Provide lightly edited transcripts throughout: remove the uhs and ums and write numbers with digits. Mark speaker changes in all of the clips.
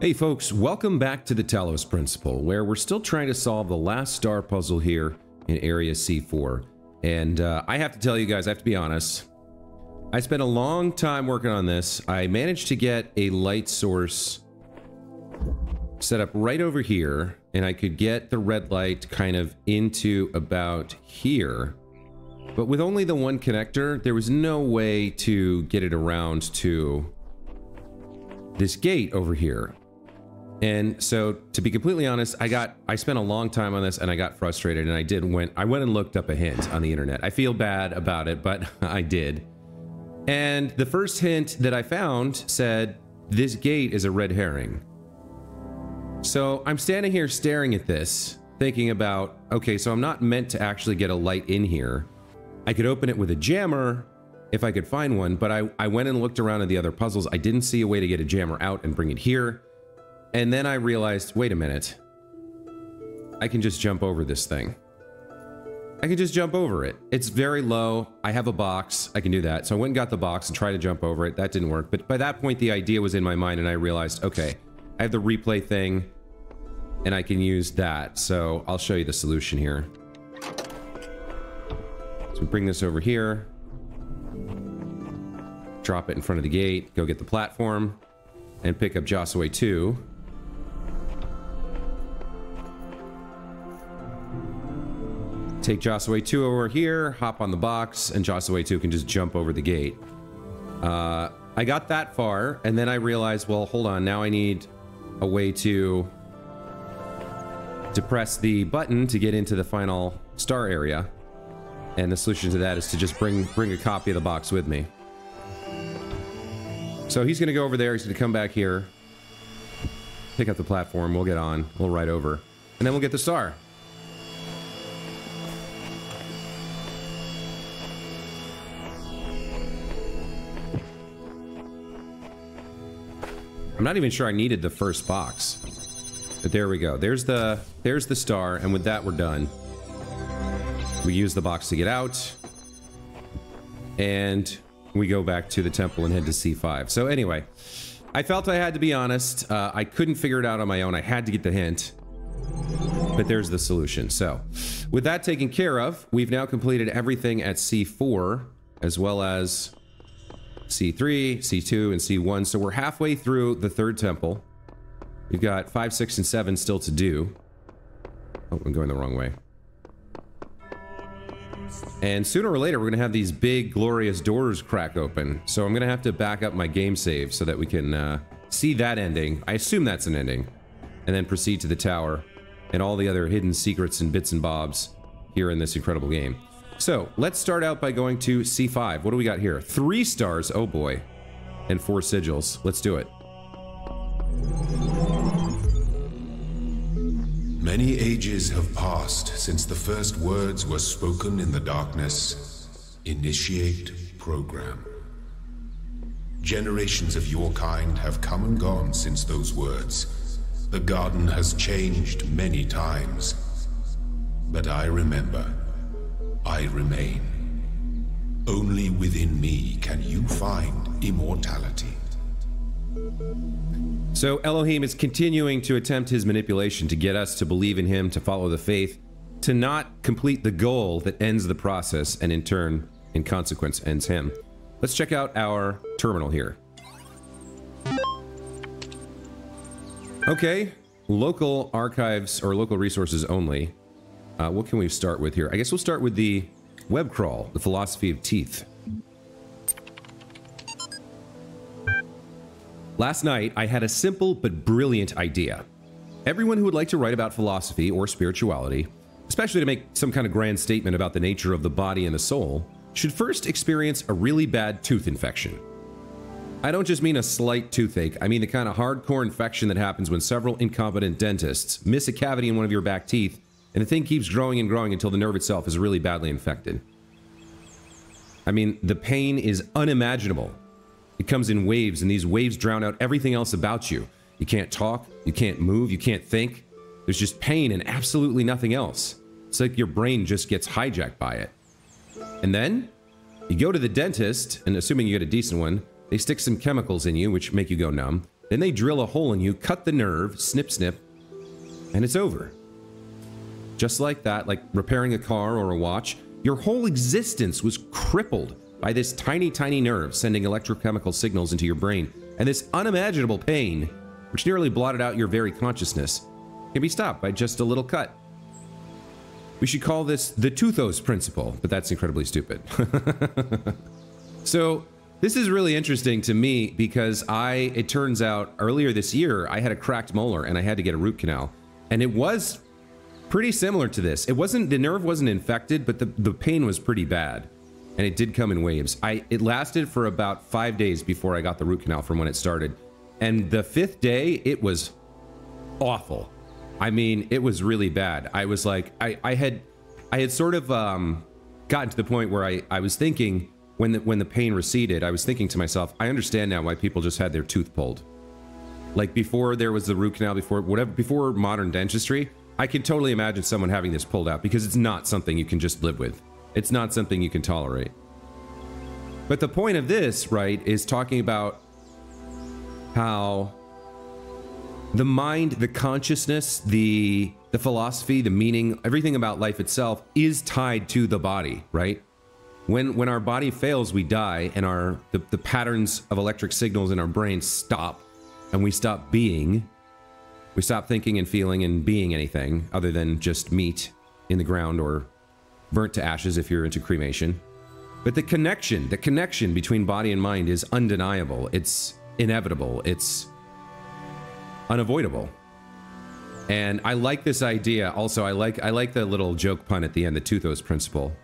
Speaker 1: Hey folks, welcome back to the Talos Principle, where we're still trying to solve the last star puzzle here in Area C4. And I have to tell you guys, I have to be honest, I spent a long time working on this. I managed to get a light source set up right over here, and I could get the red light kind of into about here. But with only the one connector, there was no way to get it around to this gate over here. And so, to be completely honest, I spent a long time on this and I got frustrated, and I went and looked up a hint on the internet. I feel bad about it, but I did. And the first hint that I found said, this gate is a red herring. So I'm standing here staring at this, thinking about, okay, so I'm not meant to actually get a light in here. I could open it with a jammer if I could find one, but I went and looked around at the other puzzles. I didn't see a way to get a jammer out and bring it here. And then I realized, wait a minute, I can just jump over this thing. I can just jump over it. It's very low. I have a box. I can do that. So I went and got the box and tried to jump over it. That didn't work. But by that point, the idea was in my mind, and I realized, okay, I have the replay thing, and I can use that. So I'll show you the solution here. So we bring this over here. Drop it in front of the gate. Go get the platform. And pick up Jossaway 2. Take Jossaway 2 over here, hop on the box, and Jossaway 2 can just jump over the gate. I got that far, and then I realized, well, hold on, now I need a way to press the button to get into the final star area. And the solution to that is to just bring a copy of the box with me. So he's gonna go over there, he's gonna come back here, pick up the platform, we'll get on, we'll ride over, and then we'll get the star. I'm not even sure I needed the first box, but there we go. There's the star, and with that we're done. We use the box to get out, and we go back to the temple and head to C5. So anyway, I felt I had to be honest. I couldn't figure it out on my own. I had to get the hint, but there's the solution. So with that taken care of, we've now completed everything at C4, as well as C3, C2, and C1. So we're halfway through the third temple. We've got 5, 6, and 7 still to do. Oh, I'm going the wrong way. And sooner or later, we're going to have these big, glorious doors crack open. So I'm going to have to back up my game save so that we can see that ending. I assume that's an ending. And then proceed to the tower and all the other hidden secrets and bits and bobs here in this incredible game. So let's start out by going to C5. What do we got here? 3 stars, oh boy, and 4 sigils. Let's do it.
Speaker 2: Many ages have passed since the first words were spoken in the darkness. Initiate program. Generations of your kind have come and gone since those words. The garden has changed many times. But I remember. I remain. Only within me can you find immortality.
Speaker 1: So Elohim is continuing to attempt his manipulation to get us to believe in him, to follow the faith, to not complete the goal that ends the process, and in turn, in consequence, ends him. Let's check out our terminal here. Okay, local archives or local resources only. What can we start with here? I guess we'll start with the web crawl, the philosophy of teeth. Last night, I had a simple but brilliant idea. Everyone who would like to write about philosophy or spirituality, especially to make some kind of grand statement about the nature of the body and the soul, should first experience a really bad tooth infection. I don't just mean a slight toothache, I mean the kind of hardcore infection that happens when several incompetent dentists miss a cavity in one of your back teeth, and the thing keeps growing and growing until the nerve itself is really badly infected. I mean, the pain is unimaginable. It comes in waves, and these waves drown out everything else about you. You can't talk, you can't move, you can't think. There's just pain and absolutely nothing else. It's like your brain just gets hijacked by it. And then, you go to the dentist, and assuming you get a decent one, they stick some chemicals in you, which make you go numb. Then they drill a hole in you, cut the nerve, snip, snip, and it's over. Just like that, like repairing a car or a watch, your whole existence was crippled by this tiny, tiny nerve sending electrochemical signals into your brain. And this unimaginable pain, which nearly blotted out your very consciousness, can be stopped by just a little cut. We should call this the TOOTHOS principle, but that's incredibly stupid. So this is really interesting to me because it turns out earlier this year, I had a cracked molar and I had to get a root canal. And it was pretty similar to this. It wasn't, the nerve wasn't infected, but the pain was pretty bad. And it did come in waves. It lasted for about 5 days before I got the root canal from when it started. And the 5th day, it was awful. I mean, it was really bad. I was like, I had sort of gotten to the point where I was thinking, when the pain receded, I was thinking to myself, I understand now why people just had their tooth pulled. Like before there was the root canal, before modern dentistry, I can totally imagine someone having this pulled out because it's not something you can just live with. It's not something you can tolerate. But the point of this, right, is talking about how the mind, the consciousness, the philosophy, the meaning, everything about life itself is tied to the body, right? When our body fails, we die, and the patterns of electric signals in our brains stop, and we stop being. We stop thinking and feeling and being anything other than just meat in the ground or burnt to ashes if you're into cremation. But the connection between body and mind is undeniable. It's inevitable. It's unavoidable. And I like this idea. Also, I like the little joke pun at the end, the TOOTHOS principle.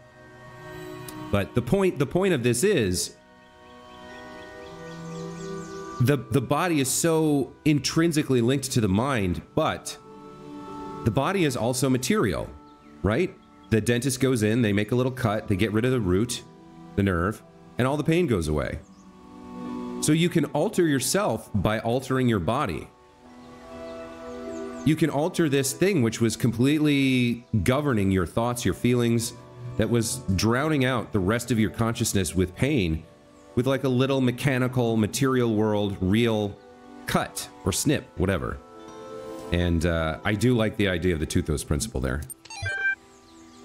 Speaker 1: But the point of this is the body is so intrinsically linked to the mind, but the body is also material, right? The dentist goes in, they make a little cut, they get rid of the root, the nerve, and all the pain goes away. So you can alter yourself by altering your body. You can alter this thing which was completely governing your thoughts, your feelings, that was drowning out the rest of your consciousness with pain, with like a little mechanical, material world, real cut or snip, whatever. And I do like the idea of the TOOTHOS principle there.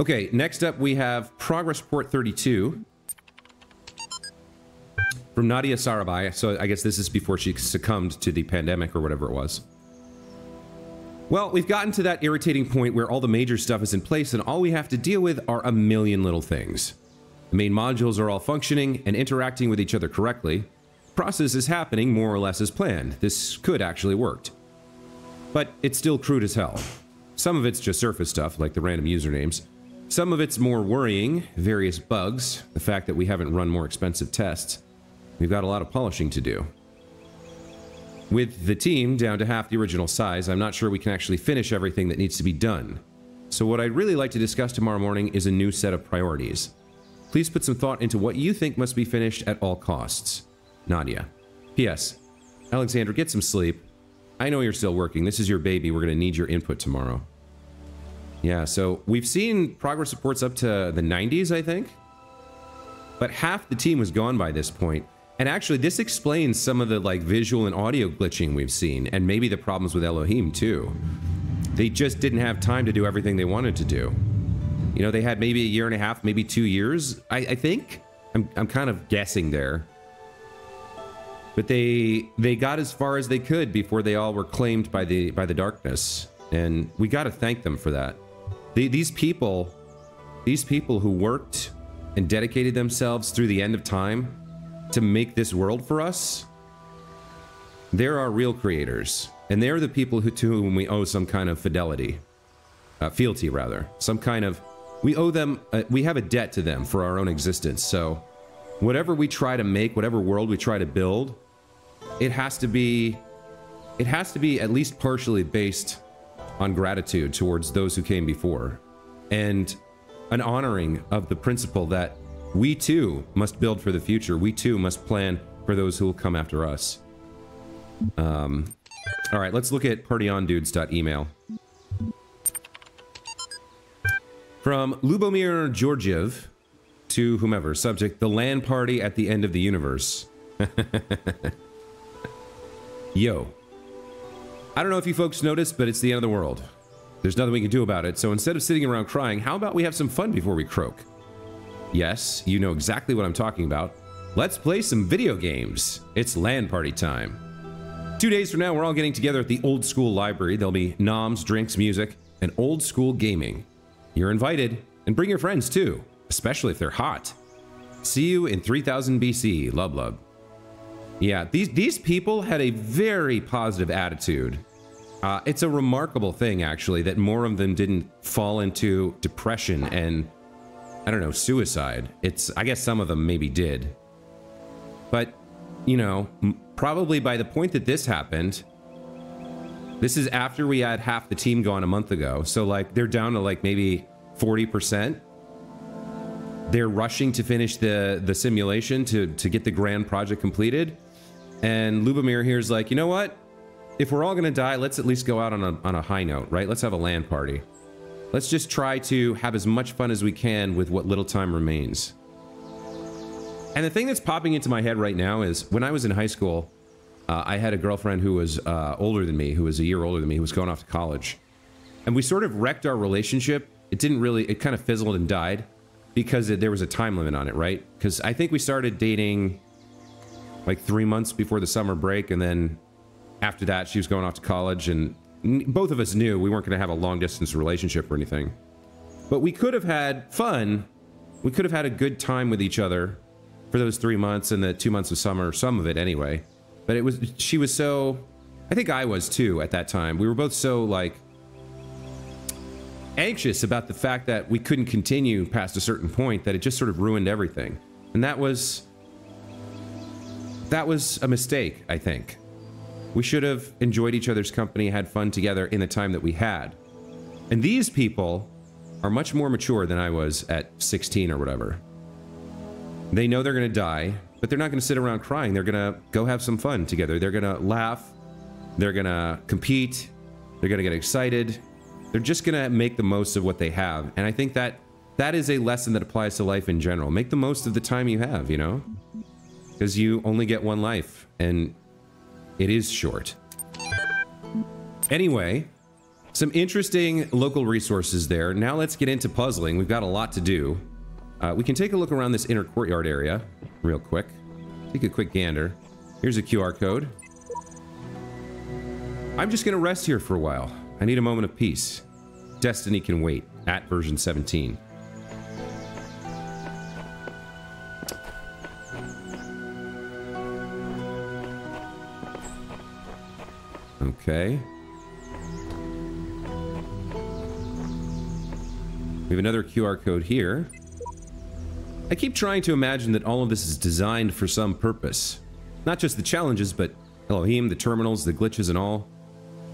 Speaker 1: Okay, next up we have Progress Report 32 from Nadia Sarabai. So I guess this is before she succumbed to the pandemic or whatever it was. Well, we've gotten to that irritating point where all the major stuff is in place and all we have to deal with are a million little things. The main modules are all functioning and interacting with each other correctly. The process is happening more or less as planned. This could actually worked. But it's still crude as hell. Some of it's just surface stuff, like the random usernames. Some of it's more worrying, various bugs, the fact that we haven't run more expensive tests. We've got a lot of polishing to do. With the team down to half the original size, I'm not sure we can actually finish everything that needs to be done. So what I'd really like to discuss tomorrow morning is a new set of priorities. Please put some thought into what you think must be finished at all costs. Nadia. P.S. Alexandra, get some sleep. I know you're still working. This is your baby. We're going to need your input tomorrow. Yeah, so we've seen progress reports up to the 90s, I think. But half the team was gone by this point. And actually, this explains some of the like visual and audio glitching we've seen, and maybe the problems with Elohim too. They just didn't have time to do everything they wanted to do. You know, they had maybe a year and a half, maybe 2 years, I think. I'm kind of guessing there. But they got as far as they could before they all were claimed by the darkness, and we got to thank them for that. These people who worked and dedicated themselves through the end of time to make this world for us, they're our real creators, and they're the people to whom we owe some kind of fealty rather, some kind of, we owe them, we have a debt to them for our own existence. So whatever we try to make, whatever world we try to build, it has to be at least partially based on gratitude towards those who came before, and an honoring of the principle that we too must build for the future. We too must plan for those who will come after us. All right, let's look at partyondudes.email. From Lubomir Georgiev to whomever. Subject, the LAN party at the end of the universe. Yo. I don't know if you folks noticed, but it's the end of the world. There's nothing we can do about it, so instead of sitting around crying, how about we have some fun before we croak? Yes, you know exactly what I'm talking about. Let's play some video games. It's LAN party time. 2 days from now, we're all getting together at the old school library. There'll be noms, drinks, music, and old school gaming. You're invited, and bring your friends too, especially if they're hot. See you in 3000 BC, lub lub. Yeah, these people had a very positive attitude. It's a remarkable thing, actually, that more of them didn't fall into depression and, I don't know, suicide. I guess some of them maybe did. But, you know, probably by the point that this happened, this is after we had half the team gone a month ago. So, like, they're down to, like, maybe 40%. They're rushing to finish the simulation to get the grand project completed. And Lubomir here's like, you know what? If we're all going to die, let's at least go out on a high note, right? Let's have a LAN party. Let's just try to have as much fun as we can with what little time remains. And the thing that's popping into my head right now is when I was in high school, I had a girlfriend who was older than me, who was a year older than me, who was going off to college. And we sort of wrecked our relationship. It kind of fizzled and died because there was a time limit on it, right? Because I think we started dating like 3 months before the summer break, and then after that, she was going off to college, and both of us knew we weren't going to have a long-distance relationship or anything. But we could have had fun. We could have had a good time with each other for those 3 months and the 2 months of summer, some of it anyway. But she was so, I think I was too at that time. We were both so, like, anxious about the fact that we couldn't continue past a certain point that it just sort of ruined everything. And that was a mistake, I think. We should have enjoyed each other's company, had fun together in the time that we had. And these people are much more mature than I was at 16 or whatever. They know they're going to die, but they're not going to sit around crying. They're going to go have some fun together. They're going to laugh. They're going to compete. They're going to get excited. They're just going to make the most of what they have. And I think that is a lesson that applies to life in general. Make the most of the time you have, you know? Because you only get one life, and it is short. Anyway, some interesting local resources there. Now let's get into puzzling. We've got a lot to do. We can take a look around this inner courtyard area real quick. Take a quick gander. Here's a QR code. I'm just going to rest here for a while. I need a moment of peace. Destiny can wait. At version 17. Okay. We have another QR code here. I keep trying to imagine that all of this is designed for some purpose. Not just the challenges, but Elohim, the terminals, the glitches, and all.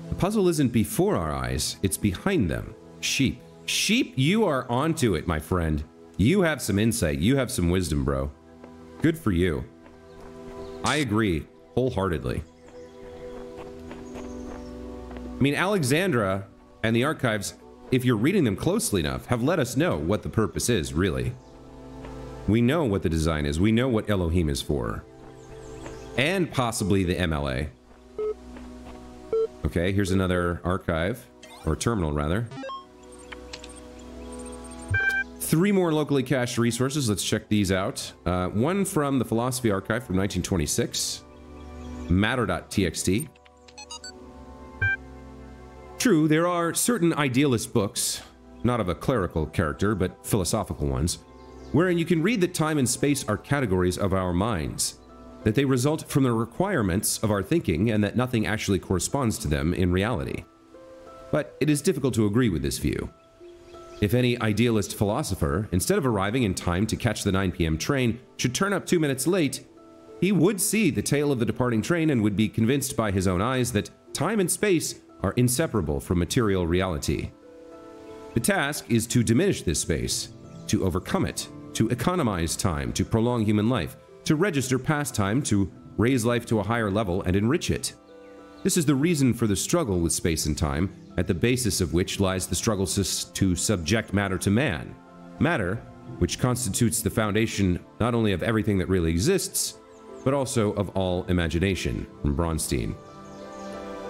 Speaker 1: The puzzle isn't before our eyes, it's behind them. Sheep. Sheep, you are onto it, my friend. You have some insight, you have some wisdom, bro. Good for you. I agree, wholeheartedly. I mean, Alexandra and the archives, if you're reading them closely enough, have let us know what the purpose is, really. We know what the design is. We know what Elohim is for. And possibly the MLA. Okay, here's another archive. Or terminal, rather. 3 more locally cached resources. Let's check these out. One from the Philosophy Archive from 1926. Matter.txt. True, there are certain idealist books, not of a clerical character, but philosophical ones, wherein you can read that time and space are categories of our minds, that they result from the requirements of our thinking, and that nothing actually corresponds to them in reality. But it is difficult to agree with this view. If any idealist philosopher, instead of arriving in time to catch the 9 p.m. train, should turn up 2 minutes late, he would see the tail of the departing train and would be convinced by his own eyes that time and space are inseparable from material reality. The task is to diminish this space, to overcome it, to economize time, to prolong human life, to register past time, to raise life to a higher level and enrich it. This is the reason for the struggle with space and time, at the basis of which lies the struggle to subject matter to man. Matter, which constitutes the foundation not only of everything that really exists, but also of all imagination, from Bronstein.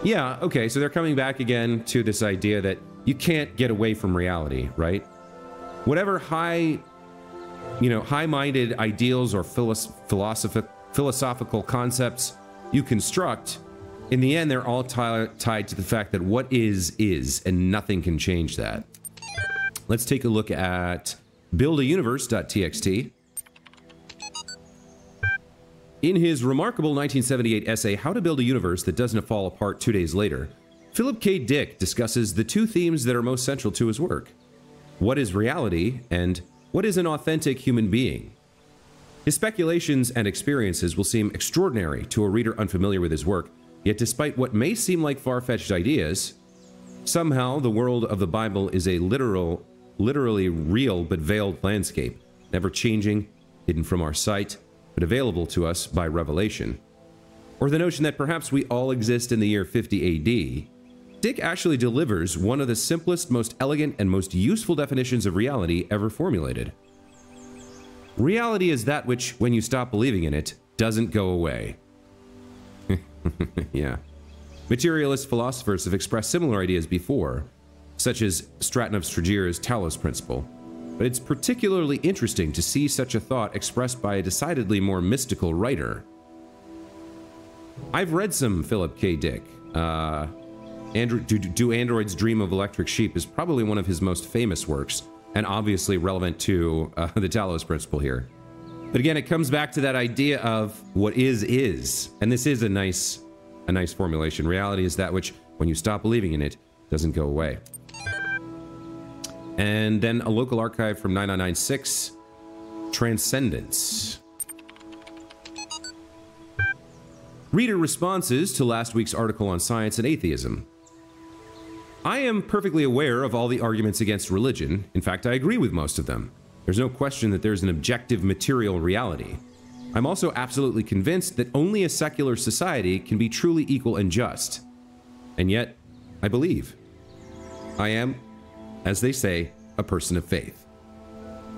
Speaker 1: Yeah, okay, so they're coming back again to this idea that you can't get away from reality, right? Whatever high-minded ideals or philosophical concepts you construct, in the end, they're all tied to the fact that what is, and nothing can change that. Let's take a look at buildauniverse.txt. In his remarkable 1978 essay, How to Build a Universe That Doesn't Fall Apart 2 Days Later, Philip K. Dick discusses the two themes that are most central to his work. What is reality, and what is an authentic human being? His speculations and experiences will seem extraordinary to a reader unfamiliar with his work, yet despite what may seem like far-fetched ideas, somehow the world of the Bible is a literally real but veiled landscape, never changing, hidden from our sight, but available to us by revelation. Or the notion that perhaps we all exist in the year 50 AD, Dick actually delivers one of the simplest, most elegant, and most useful definitions of reality ever formulated. Reality is that which, when you stop believing in it, doesn't go away. Yeah. Materialist philosophers have expressed similar ideas before, such as Stratton-of-Stragir's Talos principle, but it's particularly interesting to see such a thought expressed by a decidedly more mystical writer. I've read some Philip K. Dick. Do Androids Dream of Electric Sheep is probably one of his most famous works, and obviously relevant to the Talos principle here. But again, it comes back to that idea of what is, and this is a nice formulation. Reality is that which, when you stop believing in it, doesn't go away. And then a local archive from 9996, Transcendence. Reader responses to last week's article on science and atheism. I am perfectly aware of all the arguments against religion. In fact, I agree with most of them. There's no question that there's an objective material reality. I'm also absolutely convinced that only a secular society can be truly equal and just. And yet, I believe. I am, as they say, a person of faith.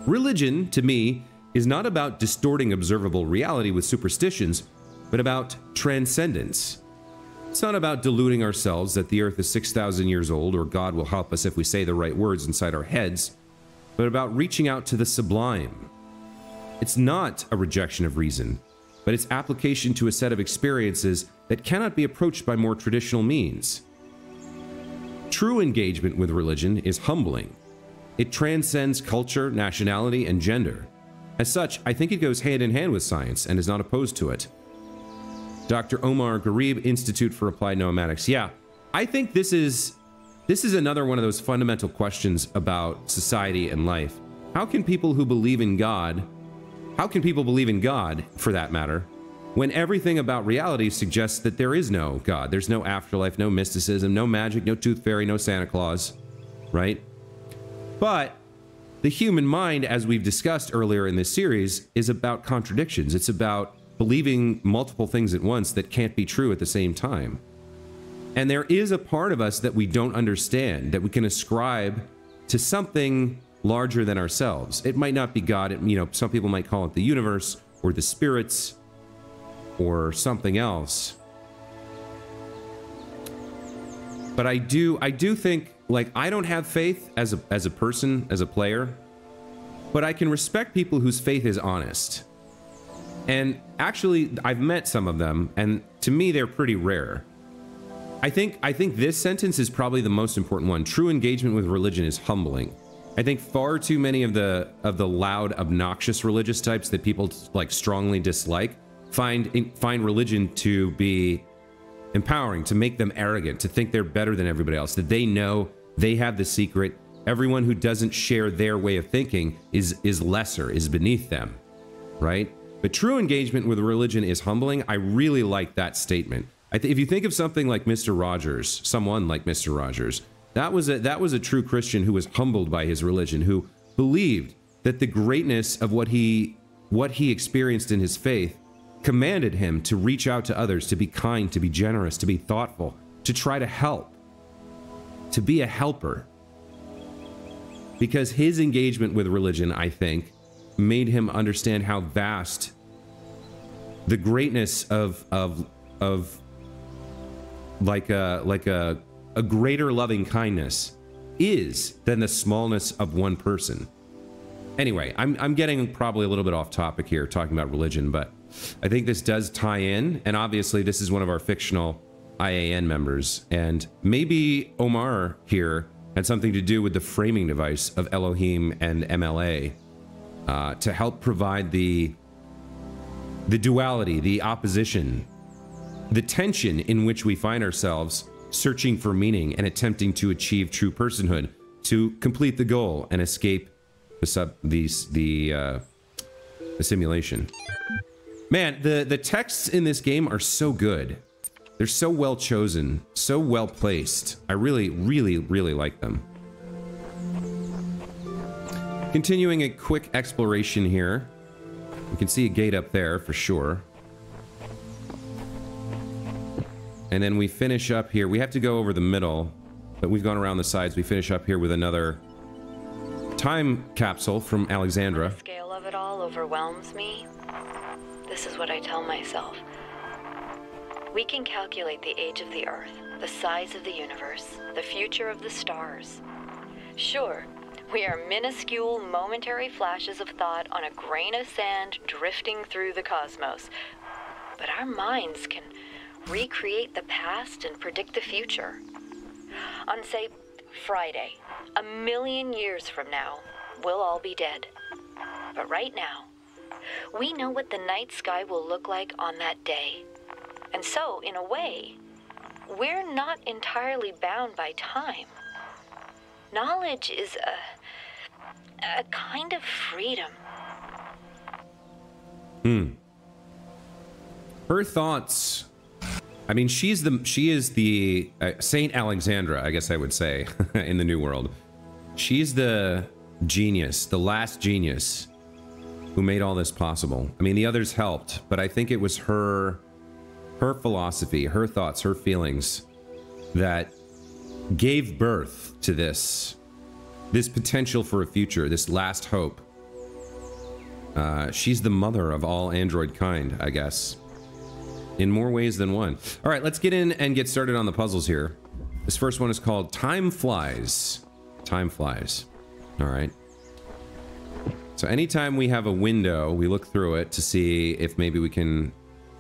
Speaker 1: Religion, to me, is not about distorting observable reality with superstitions, but about transcendence. It's not about deluding ourselves that the earth is 6,000 years old or God will help us if we say the right words inside our heads, but about reaching out to the sublime. It's not a rejection of reason, but its application to a set of experiences that cannot be approached by more traditional means. True engagement with religion is humbling. It transcends culture, nationality, and gender. As such, I think it goes hand in hand with science and is not opposed to it. Dr. Omar Garib, Institute for Applied Noematics. Yeah, I think this is another one of those fundamental questions about society and life. How can people believe in God, for that matter, when everything about reality suggests that there is no God? There's no afterlife, no mysticism, no magic, no tooth fairy, no Santa Claus, right? But the human mind, as we've discussed earlier in this series, is about contradictions. It's about believing multiple things at once that can't be true at the same time. And there is a part of us that we don't understand, that we can ascribe to something larger than ourselves. It might not be God. Some people might call it the universe or the spirits or something else. But I do think, like, I don't have faith as a person, as a player, but I can respect people whose faith is honest. And actually, I've met some of them, and to me, they're pretty rare. I think this sentence is probably the most important one. True engagement with religion is humbling. I think far too many of the loud, obnoxious religious types that people like strongly dislike find religion to be empowering, to make them arrogant, to think they're better than everybody else, that they know they have the secret. Everyone who doesn't share their way of thinking is lesser, is beneath them, right? But true engagement with religion is humbling. I really like that statement. If you think of something like Mr. Rogers, someone like Mr. Rogers, that was a true Christian who was humbled by his religion, who believed that the greatness of what he experienced in his faith commanded him to reach out to others, to be kind, to be generous, to be thoughtful, to try to help, to be a helper. Because his engagement with religion, I think, made him understand how vast the greatness of like a greater loving kindness is than the smallness of one person. Anyway, I'm getting probably a little bit off topic here talking about religion, but I think this does tie in, and obviously this is one of our fictional IAN members, and maybe Omar here had something to do with the framing device of Elohim and MLA to help provide the duality, the opposition, the tension in which we find ourselves searching for meaning and attempting to achieve true personhood, to complete the goal and escape the simulation. Man, the texts in this game are so good. They're so well chosen, so well placed. I really, really, really like them. Continuing a quick exploration here. We can see a gate up there for sure. And then we finish up here. We have to go over the middle, but we've gone around the sides. We finish up here with another time capsule from Alexandra.
Speaker 3: The scale of it all overwhelms me. This is what I tell myself. We can calculate the age of the Earth, the size of the universe, the future of the stars. Sure, we are minuscule, momentary flashes of thought on a grain of sand drifting through the cosmos. But our minds can recreate the past and predict the future. On, say, Friday, 1,000,000 years from now, we'll all be dead. But right now, we know what the night sky will look like on that day. And so, in a way, we're not entirely bound by time. Knowledge is a kind of freedom.
Speaker 1: Her thoughts. I mean, she is the Saint Alexandra, I guess I would say, in the New World. She's the genius, the last genius who made all this possible. I mean, the others helped, but I think it was her philosophy, her thoughts, her feelings that gave birth to this potential for a future, this last hope. She's the mother of all android kind, I guess, in more ways than one. All right, let's get in and get started on the puzzles here. This first one is called Time Flies. Time Flies. All right. So anytime we have a window, we look through it to see if maybe we can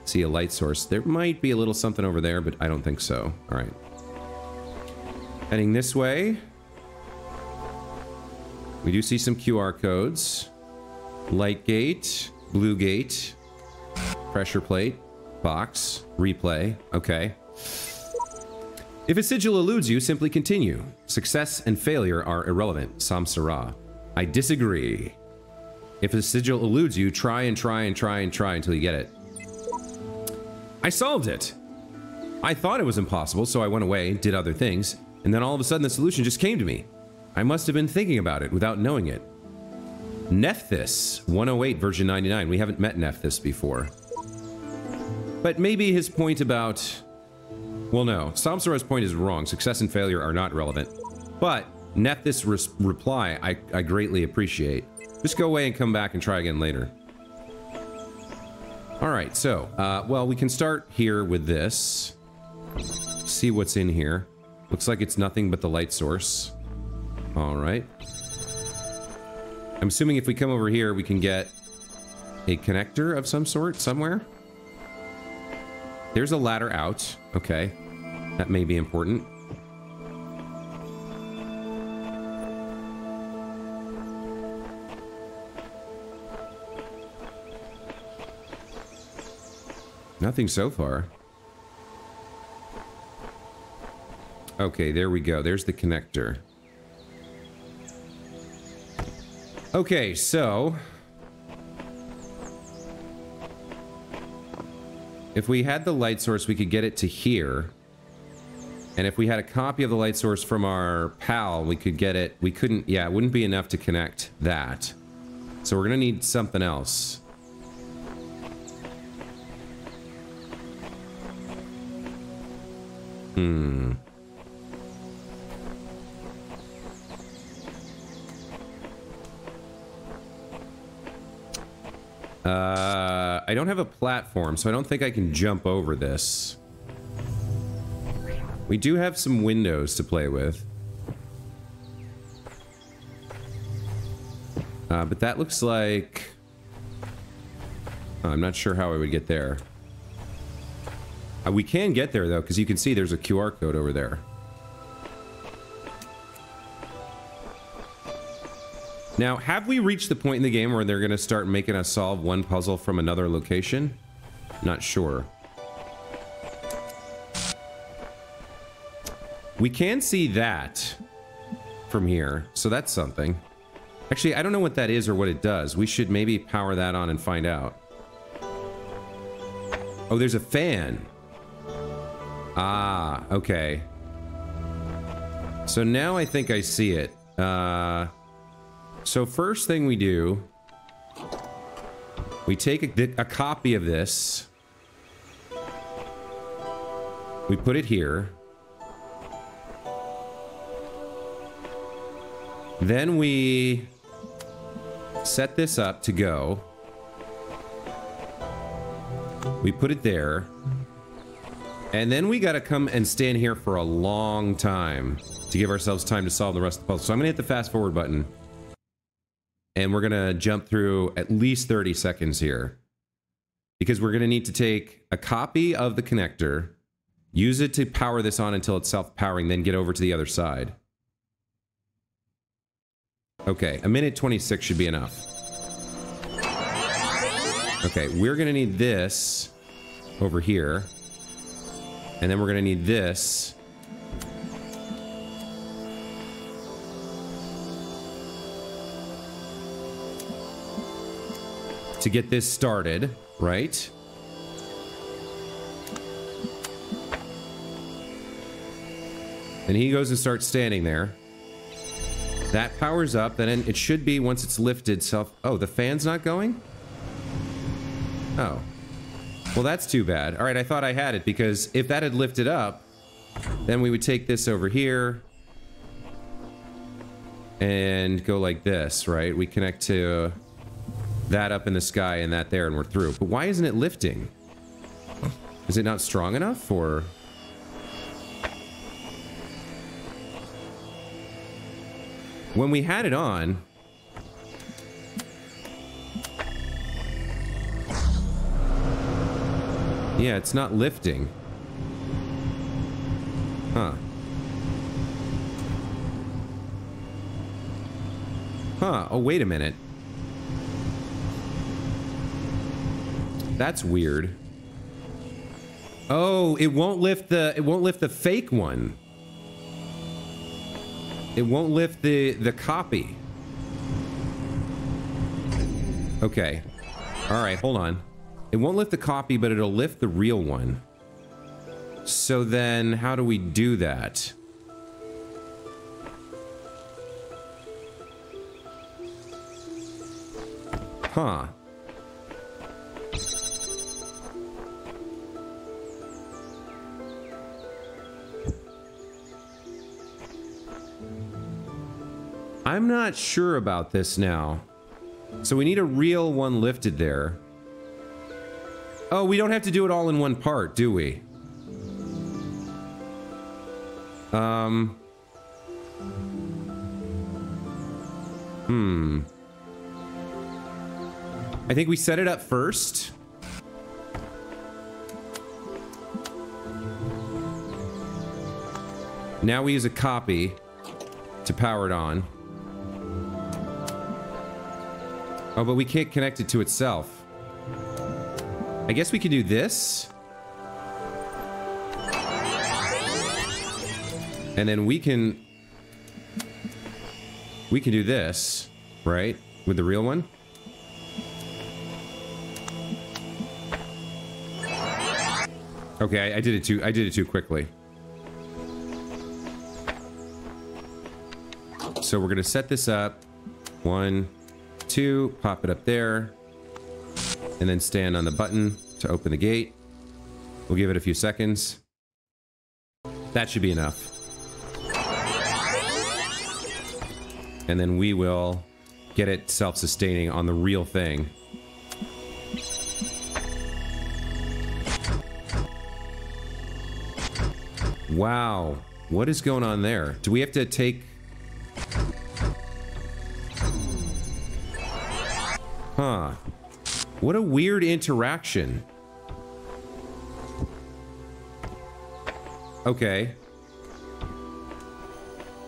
Speaker 1: see a light source. There might be a little something over there, but I don't think so. All right. Heading this way. We do see some QR codes. Light gate, blue gate, pressure plate, box, replay. Okay. If a sigil eludes you, simply continue. Success and failure are irrelevant. Samsara. I disagree. If a sigil eludes you, try and try and try and try until you get it. I solved it. I thought it was impossible, so I went away, did other things, and then all of a sudden the solution just came to me. I must have been thinking about it without knowing it. Nephthys, 108 version 99. We haven't met Nephthys before. But maybe his point about... Well, no. Samsara's point is wrong. Success and failure are not relevant. But Nephthys' reply, I greatly appreciate. Just go away and come back and try again later. Alright, so, well, we can start here with this. See what's in here. Looks like it's nothing but the light source. Alright. I'm assuming if we come over here, we can get a connector of some sort somewhere. There's a ladder out. Okay. That may be important. Nothing so far. Okay, there we go. There's the connector. Okay, so... if we had the light source, we could get it to here. And if we had a copy of the light source from our pal, we could get it... we couldn't... yeah, it wouldn't be enough to connect that. So we're gonna need something else. I don't have a platform, so I don't think I can jump over this. We do have some windows to play with. But that looks like... I'm not sure how I would get there. We can get there, though, because you can see there's a QR code over there. Now, have we reached the point in the game where they're going to start making us solve one puzzle from another location? Not sure. We can see that from here, so that's something. Actually, I don't know what that is or what it does. We should maybe power that on and find out. Oh, there's a fan. Ah, okay. So now I think I see it. So first thing we do, we take a copy of this. We put it here. Then we set this up to go. We put it there. And then we gotta come and stand here for a long time to give ourselves time to solve the rest of the puzzle. So I'm gonna hit the fast forward button. And we're gonna jump through at least 30 seconds here. Because we're gonna need to take a copy of the connector, use it to power this on until it's self-powering, then get over to the other side. Okay, 1:26 should be enough. Okay, we're gonna need this over here. And then we're gonna need this. To get this started, right? And he goes and starts standing there. That powers up, then it should be, once it's lifted, self... Oh, the fan's not going? Oh. Well, that's too bad. Alright, I thought I had it, because if that had lifted up, then we would take this over here and go like this, right? We connect to that up in the sky and that there, and we're through. But why isn't it lifting? Is it not strong enough, or... When we had it on... Yeah, it's not lifting. Huh. Huh, oh wait a minute. That's weird. Oh, it won't lift the fake one. It won't lift the copy. Okay. All right, hold on. It won't lift the copy, but it'll lift the real one. So then, how do we do that? Huh. I'm not sure about this now. So we need a real one lifted there. Oh, we don't have to do it all in one part, do we? I think we set it up first. Now we use a copy to power it on. Oh, but we can't connect it to itself. I guess we can do this. And then we can do this, right? With the real one. Okay, I did it too quickly. So we're gonna set this up. 1, 2, pop it up there. And then stand on the button to open the gate. We'll give it a few seconds. That should be enough. And then we will get it self-sustaining on the real thing. Wow. What is going on there? Do we have to take... Huh. What a weird interaction. Okay.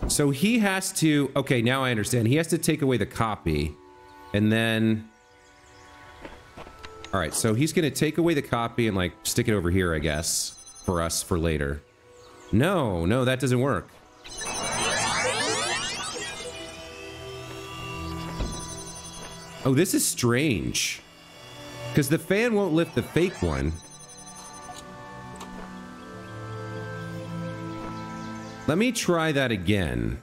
Speaker 1: So he has to... Okay, now I understand. He has to take away the copy. And then... Alright, so he's going to take away the copy and, like, stick it over here, I guess. For us, for later. No, no, that doesn't work. Oh, this is strange. Because the fan won't lift the fake one. Let me try that again.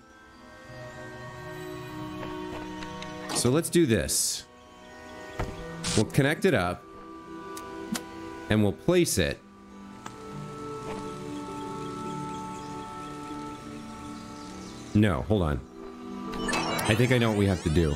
Speaker 1: So let's do this. We'll connect it up. And we'll place it. No, hold on. I think I know what we have to do.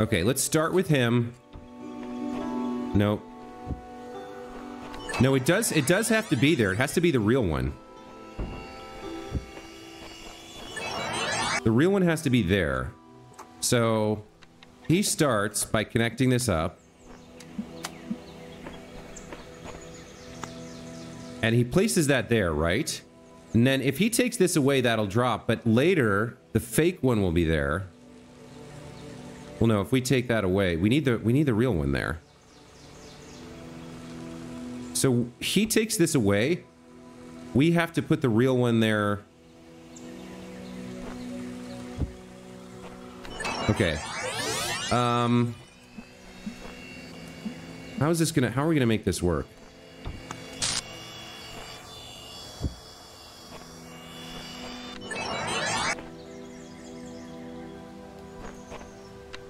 Speaker 1: Okay, let's start with him. Nope. No, it does have to be there. It has to be the real one. The real one has to be there. So he starts by connecting this up. And he places that there, right? And then if he takes this away, that'll drop. But later, the fake one will be there. Well, no, if we take that away, we need the real one there. So he takes this away. We have to put the real one there. Okay. How are we gonna make this work?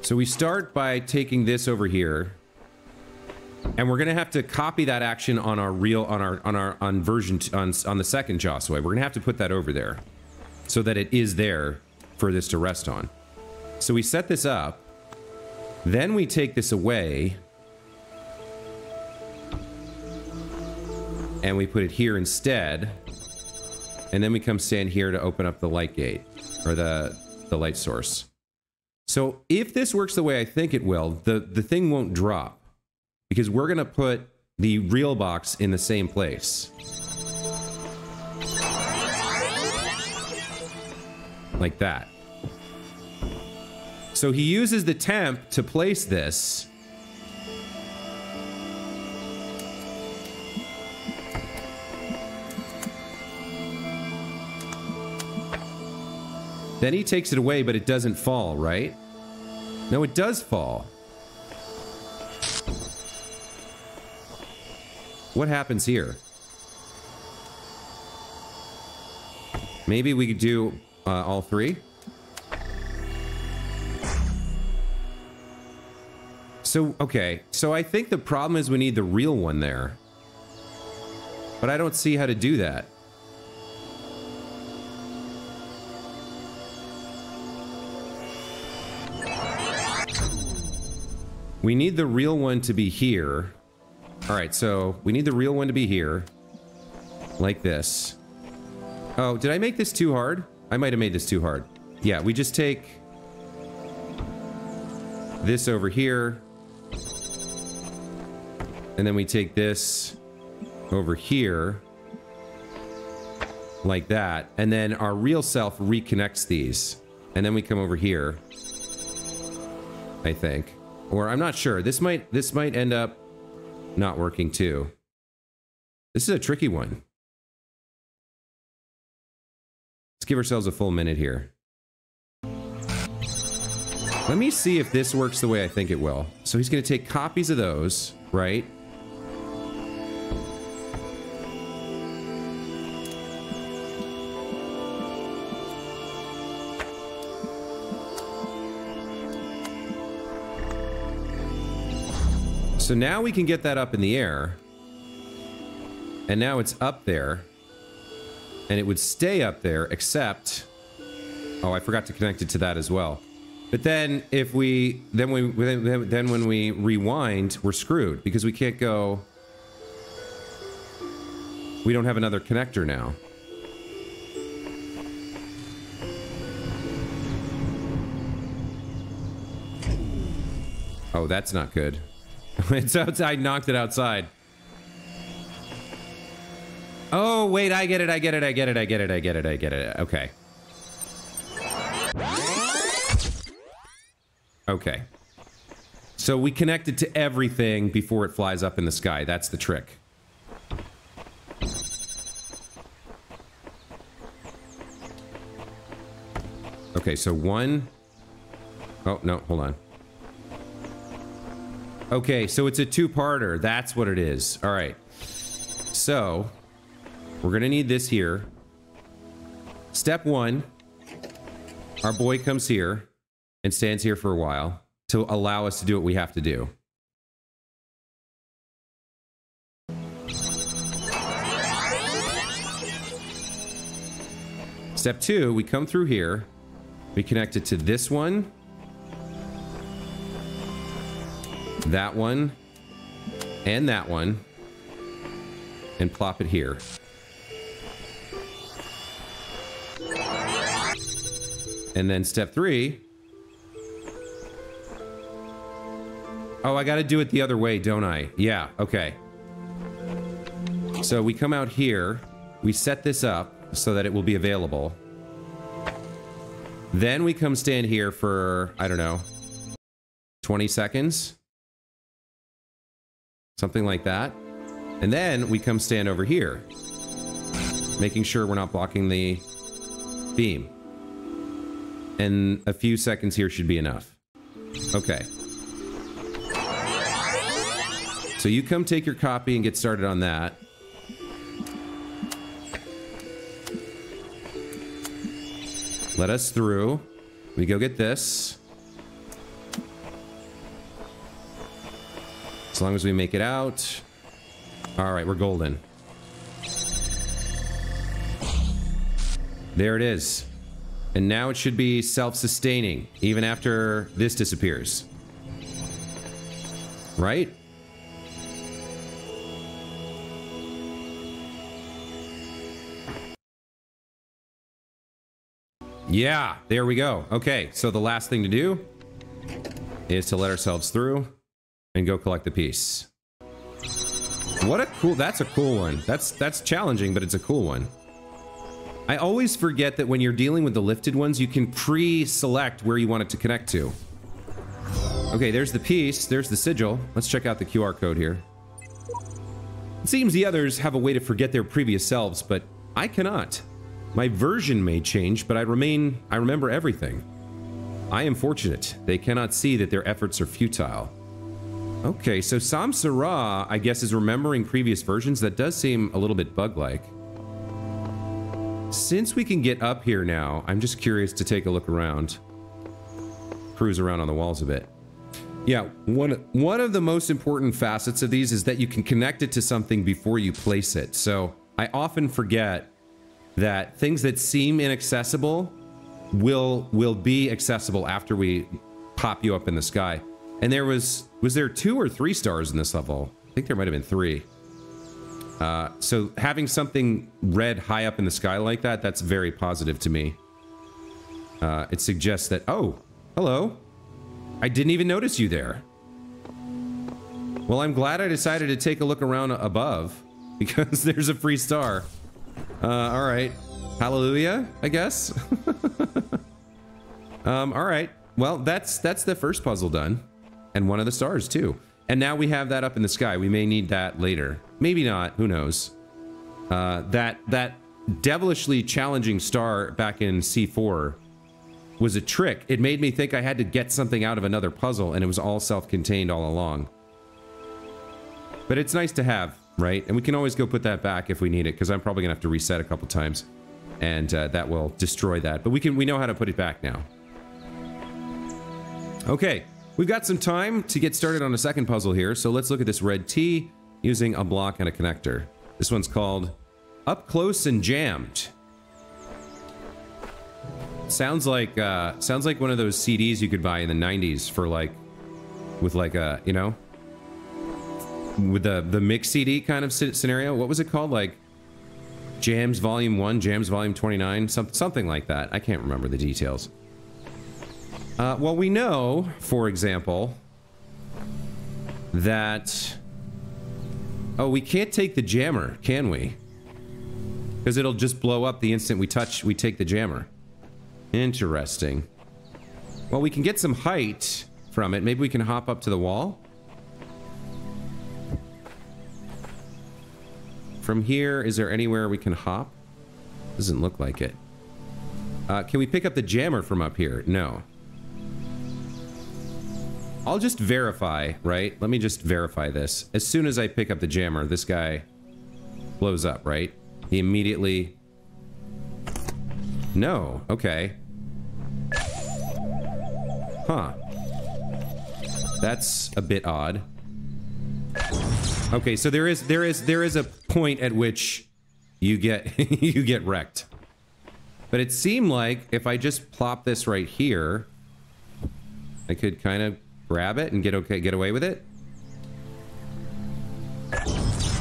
Speaker 1: So we start by taking this over here, and we're gonna have to copy that action on our real on the second Josué. We're gonna have to put that over there so that it is there for this to rest on. So we set this up, then we take this away, and we put it here instead, and then we come stand here to open up the light gate, or the light source. So if this works the way I think it will, the thing won't drop, because we're gonna put the real box in the same place. Like that. So he uses the temp to place this. Then he takes it away, but it doesn't fall, right? No, it does fall. What happens here? Maybe we could do all three? So, okay. So I think the problem is we need the real one there. But I don't see how to do that. We need the real one to be here. Alright, so we need the real one to be here. Like this. Oh, did I make this too hard? I might have made this too hard. Yeah, we just take this over here. And then we take this over here. Like that. And then our real self reconnects these. And then we come over here. I think. Or I'm not sure. This might end up not working too. This is a tricky one. Let's give ourselves a full minute here. Let me see if this works the way I think it will. So he's going to take copies of those, right? So now we can get that up in the air. And now it's up there. And it would stay up there, except... Oh, I forgot to connect it to that as well. But then, if we... Then when we rewind, we're screwed. Because we can't go... We don't have another connector now. Oh, that's not good. It's outside. Knocked it outside. Oh, wait, I get it. Okay. Okay. So we connect it to everything before it flies up in the sky. That's the trick. Okay, so one... Oh, no, hold on. Okay, so it's a two-parter. That's what it is. All right. So, we're going to need this here. Step one, our boy comes here and stands here for a while to allow us to do what we have to do. Step two, we come through here. We connect it to this one. That one. And that one. And plop it here. And then step three. Oh, I gotta do it the other way, don't I? Yeah, okay. So we come out here. We set this up so that it will be available. Then we come stand here for, I don't know, 20 seconds. Something like that. And then we come stand over here, making sure we're not blocking the beam. And a few seconds here should be enough. Okay. So you come take your copy and get started on that. Let us through. We go get this. As long as we make it out. All right, we're golden. There it is. And now it should be self-sustaining, even after this disappears. Right? Yeah, there we go. Okay, so the last thing to do is to let ourselves through and go collect the piece. What a cool, that's a cool one. That's challenging, but it's a cool one. I always forget that when you're dealing with the lifted ones, you can pre-select where you want it to connect to. Okay, there's the piece, there's the sigil. Let's check out the QR code here. It seems the others have a way to forget their previous selves, but I cannot. My version may change, but I remember everything. I am fortunate. They cannot see that their efforts are futile. Okay, so Samsara, I guess, is remembering previous versions. That does seem a little bit bug-like. Since we can get up here now, I'm just curious to take a look around. Cruise around on the walls a bit. Yeah, one of the most important facets of these is that you can connect it to something before you place it. So I often forget that things that seem inaccessible will be accessible after we pop you up in the sky. And there was there 2 or 3 stars in this level? I think there might have been 3. So having something red high up in the sky like that, that's very positive to me. It suggests that, oh, hello. I didn't even notice you there. Well, I'm glad I decided to take a look around above because there's a free star. All right. Hallelujah, I guess. All right. Well, that's the first puzzle done. And one of the stars, too. And now we have that up in the sky. We may need that later. Maybe not. Who knows? That devilishly challenging star back in C4 was a trick. It made me think I had to get something out of another puzzle, and it was all self-contained all along. But it's nice to have, right? And we can always go put that back if we need it, because I'm probably gonna have to reset a couple times, and that will destroy that. But we know how to put it back now. Okay, we've got some time to get started on a second puzzle here, so let's look at this red T using a block and a connector. This one's called Up Close and Jammed. Sounds like one of those CDs you could buy in the 90s for like, with like a, you know, with the mix CD kind of scenario. What was it called? Like Jams Volume 1, Jams Volume 29, something like that. I can't remember the details. Well, we know, for example, that... Oh, we can't take the jammer, can we? Because it'll just blow up the instant we take the jammer. Interesting. Well, we can get some height from it. Maybe we can hop up to the wall. From here, is there anywhere we can hop? Doesn't look like it. Can we pick up the jammer from up here? No. I'll just verify, right? Let me just verify this. As soon as I pick up the jammer, this guy blows up, right? He immediately... No. Okay. Huh. That's a bit odd. Okay, so there is a point at which you get you get wrecked. But it seemed like if I just plop this right here, I could kind of grab it and get away with it.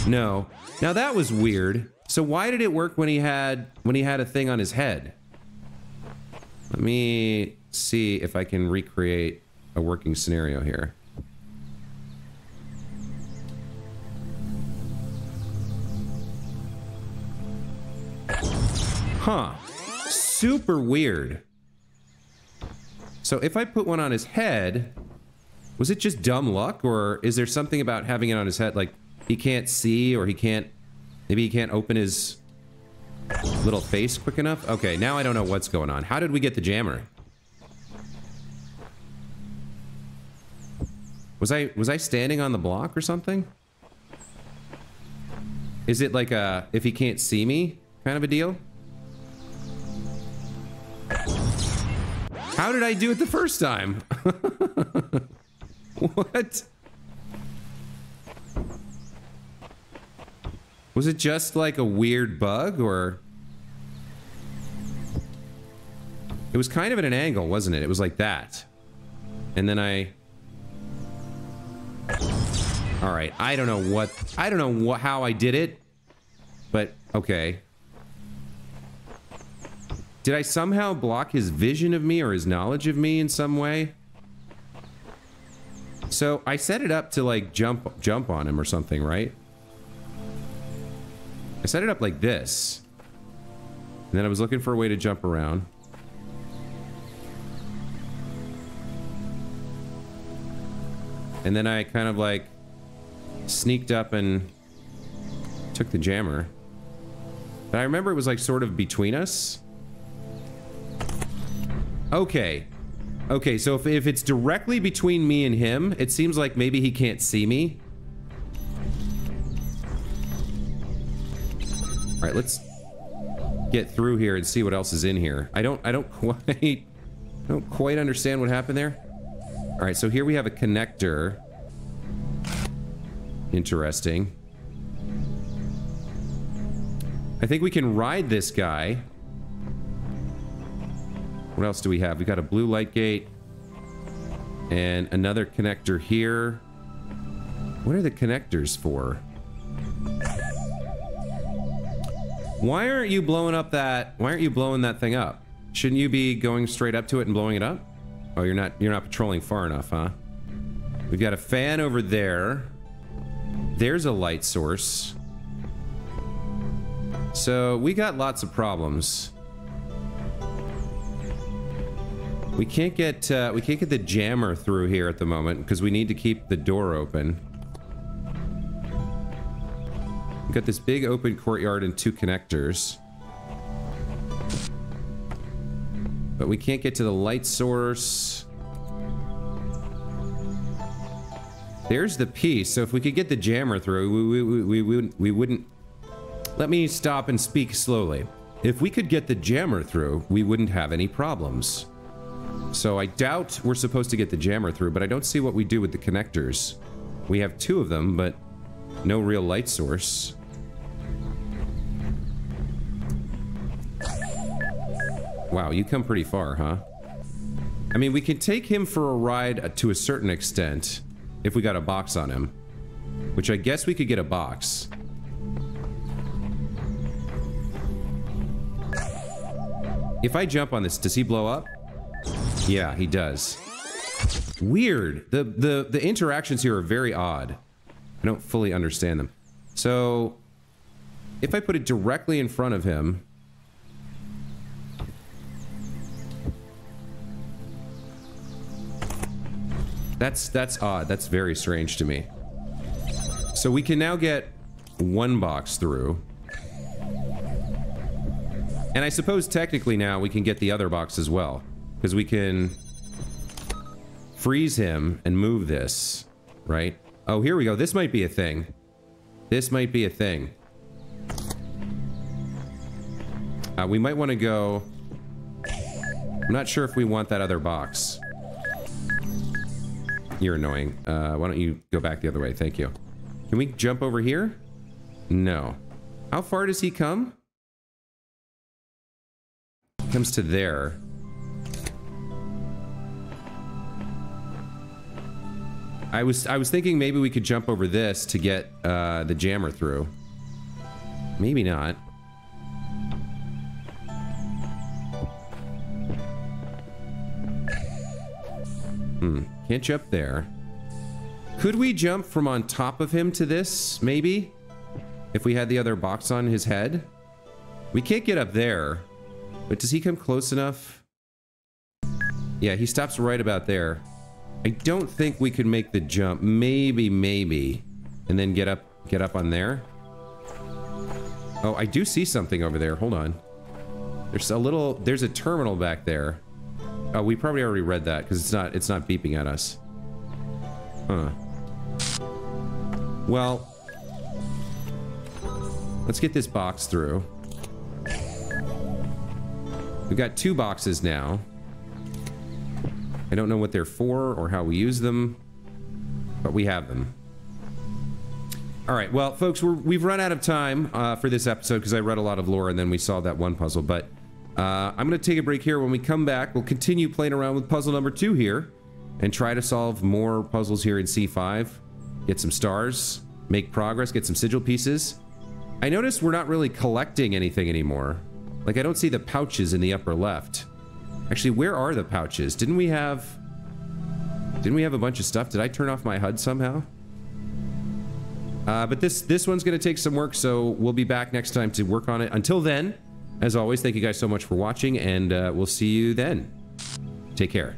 Speaker 1: No. Now that was weird. So why did it work when he had a thing on his head? Let me see if I can recreate a working scenario here. Huh. Super weird. So if I put one on his head, was it just dumb luck, or is there something about having it on his head, like he can't see, or he can't, maybe he can't open his little face quick enough? Okay, now I don't know what's going on. How did we get the jammer? Was I standing on the block or something? Is it like a if he can't see me kind of a deal? How did I do it the first time? What? Was it just like a weird bug, or... It was kind of at an angle, wasn't it? It was like that. And then I... Alright, I don't know how I did it, but okay. Did I somehow block his vision of me or his knowledge of me in some way? So I set it up to like jump on him or something, right? I set it up like this. And then I was looking for a way to jump around. And then I kind of like sneaked up and took the jammer. But I remember it was like sort of between us. Okay. Okay, so if it's directly between me and him, it seems like maybe he can't see me. All right, let's get through here and see what else is in here. I don't quite understand what happened there. All right, so here we have a connector. Interesting. I think we can ride this guy. What else do we have? We got a blue light gate and another connector here. What are the connectors for? Why aren't you blowing up that? Why aren't you blowing that thing up? Shouldn't you be going straight up to it and blowing it up? Oh, you're not patrolling far enough, huh? We've got a fan over there. There's a light source. So we got lots of problems. We can't get the jammer through here at the moment because we need to keep the door open. We've got this big open courtyard and two connectors. But we can't get to the light source. There's the piece. So if we could get the jammer through, we wouldn't... Let me stop and speak slowly. If we could get the jammer through, we wouldn't have any problems. So I doubt we're supposed to get the jammer through, but I don't see what we do with the connectors. We have two of them, but no real light source. Wow, you come pretty far, huh? I mean, we can take him for a ride to a certain extent if we got a box on him. Which I guess we could get a box. If I jump on this, does he blow up? Yeah, he does. Weird. The interactions here are very odd. I don't fully understand them. So, if I put it directly in front of him... That's odd. That's very strange to me. So we can now get one box through. And I suppose technically now we can get the other box as well. Because we can freeze him and move this, right? Oh, here we go. This might be a thing. This might be a thing. We might want to go... I'm not sure if we want that other box. You're annoying. Why don't you go back the other way? Thank you. Can we jump over here? No. How far does he come? He comes to there. I was thinking maybe we could jump over this to get the jammer through. Maybe not. Can't jump there. Could we jump from on top of him to this, maybe? If we had the other box on his head? We can't get up there. But does he come close enough? Yeah, he stops right about there. I don't think we could make the jump. Maybe. And then get up on there. Oh, I do see something over there. Hold on. There's a terminal back there. Oh, we probably already read that because it's not beeping at us. Huh. Well, let's get this box through. We've got 2 boxes now. I don't know what they're for or how we use them, but we have them. All right, well, folks, we've run out of time for this episode because I read a lot of lore and then we solved that one puzzle, but I'm going to take a break here. When we come back, we'll continue playing around with puzzle number 2 here and try to solve more puzzles here in C5, get some stars, make progress, get some sigil pieces. I noticed we're not really collecting anything anymore. Like, I don't see the pouches in the upper left. Actually, where are the pouches? Didn't we have a bunch of stuff? Did I turn off my HUD somehow? But this one's going to take some work, so we'll be back next time to work on it. Until then, as always, thank you guys so much for watching, and we'll see you then. Take care.